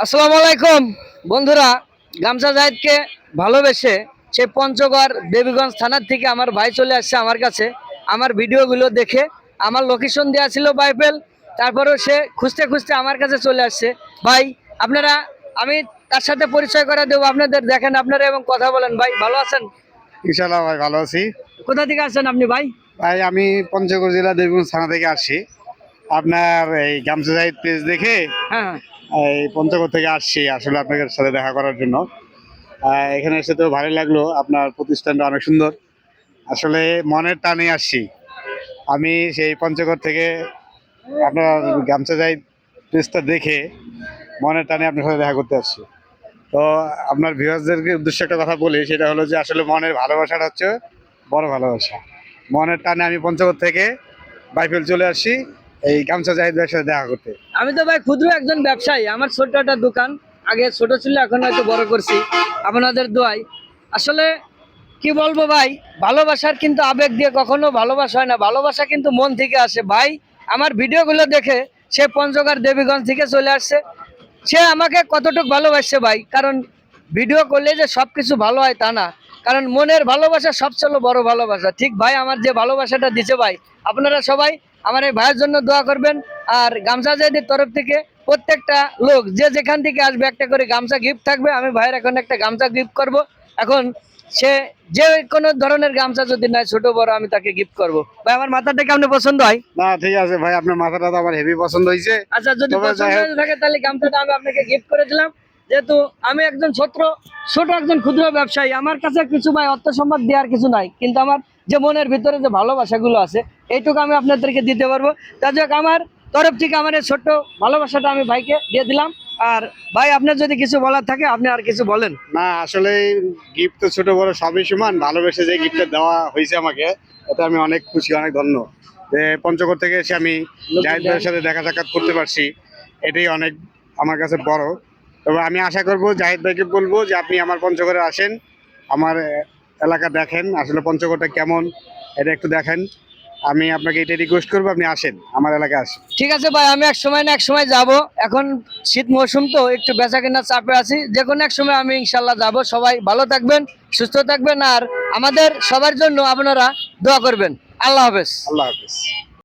আসসালামু আলাইকুম বন্ধুরা, গামছা জাহিদকে ভালোবেসে সে পঞ্চগড় দেবীগঞ্জ থানার থেকে আমার ভাই চলে আসছে আমার কাছে। আমার ভিডিওগুলো দেখে আমার লোকেশন দেওয়া ছিল বাইবেল, তারপরেও সে খুঁজতে খুঁজতে আমার কাছে চলে আসছে। ভাই আপনারা, আমি তার সাথে পরিচয় করে দেবো আপনাদের, দেখেন আপনারা এবং কথা বলেন। ভাই ভালো আছেন? ইনশাল্লাহ ভাই ভালো আছি। কোথা থেকে আসছেন আপনি ভাই? ভাই আমি পঞ্চগড় জেলা দেবীগঞ্জ থানা থেকে আসছি। আপনার এই গামছা জাহিদ পেজ দেখে হ্যাঁ, এই পঞ্চগড় থেকে আসছি আসলে আপনাদের সাথে দেখা করার জন্য। এখানে এসে তো ভালো লাগলো, আপনার প্রতিষ্ঠানটা অনেক সুন্দর। আসলে মনের টানে আসছি আমি সেই পঞ্চগড় থেকে। আপনার গামছা জাহিদ পেজটা দেখে মনের টানে আপনার সাথে দেখা করতে আসছি। তো আপনার ভিউয়ার্সদেরকে উদ্দেশ্যে একটা কথা বলি, সেটা হলো যে আসলে মনের ভালোবাসাটা হচ্ছে বড় ভালোবাসা। মনের টানে আমি পঞ্চগড় থেকে বাইফেল চলে আসছি এই গামছা জাহিদ ভাইয়ের সাথে দেখা করতে। আমি তো ভাই ক্ষুদ্র একজন ব্যবসায়ী, আমার ছোট্ট একটা দোকান। আগে ছোট ছিল, এখন হয়তো বড় করছি আপনাদের দোয়ায়। আসলে কি বলবো ভাই, ভালোবাসার কিন্তু আবেগ দিয়ে কখনো ভালোবাসা হয় না, ভালোবাসা কিন্তু মন থেকে আসে। ভাই আমার ভিডিওগুলো দেখে সে পঞ্চগড় দেবীগঞ্জ থেকে চলে আসছে। সে আমাকে কতটুকু ভালোবাসছে ভাই, কারণ ভিডিও করলে যে সব কিছু ভালো হয় তা না, কারণ মনের ভালোবাসা সবচেয়ে বড় ভালোবাসা। ঠিক ভাই আমার যে ভালোবাসাটা দিছে ভাই, আপনারা সবাই আমার এই ভাইয়ের জন্য দোয়া করবেন। আর গামছা জাহিদের তরফ থেকে প্রত্যেকটা লোক যে যেখান থেকে আসবে একটা করে গামছা গিফট থাকবে। আমি ভাইয়ের এখন একটা গামছা গিফট করব। এখন সে যে কোনো ধরনের গামছা যদি নাই, ছোট বড়, আমি তাকে গিফট করব। ভাই আমার মাথাটা কেমন পছন্দ হয়? না ঠিক আছে ভাই, আপনার মাথাটা তো আমার হেভি পছন্দ হয়েছে। আচ্ছা, যদি তবে পছন্দ যাই হোক, হয়ে থাকে তাহলে গামছাটা আমি আপনাকে গিফট করে দিলাম। যেহেতু আমি একজন ছোট একজন ক্ষুদ্র ব্যবসায়ী, আমার কাছে কিছু ভাই অর্থ সম্পদ দেওয়ার কিছু নাই, কিন্তু আমার যে মনের ভিতরে যে ভালোবাসাগুলো আছে এইটুকু আমি আপনাদেরকে দিতে পারবো। তা যাক, আমার তরফ থেকে আমার এই ছোট্ট ভালোবাসাটা আমি ভাইকে দিয়ে দিলাম। আর ভাই আপনার যদি কিছু বলার থাকে আপনি আর কিছু বলেন। না আসলে গিফট তো ছোট বড় সবই সমান, ভালোবেসে যে গিফটটা দেওয়া হয়েছে আমাকে, এটা আমি অনেক খুশি, অনেক ধন্য যে পঞ্চগড় থেকে এসে আমি জাহিদ ভাইয়ের সাথে দেখা সাক্ষাৎ করতে পারছি। এটাই অনেক আমার কাছে বড়। তবে আমি আশা করব, জাহিদ ভাইকে বলবো যে আপনি আমার পঞ্চগড়ে আসেন, আমার এলাকা দেখেন, আসলে পঞ্চগড়টা কেমন এটা একটু দেখেন। আমি আপনাকে এটা রিকোয়েস্ট করবো, আপনি আসেন আমার এলাকায় আসেন। ঠিক আছে ভাই, আমি এক সময় না এক সময় যাব। এখন শীত মৌসুম তো একটু বেচা কেনার চাপে আছি, যে কোনো এক সময় আমি ইনশাল্লাহ যাব। সবাই ভালো থাকবেন, সুস্থ থাকবেন, আর আমাদের সবার জন্য আপনারা দোয়া করবেন। আল্লাহ হাফেজ। আল্লাহ হাফিজ।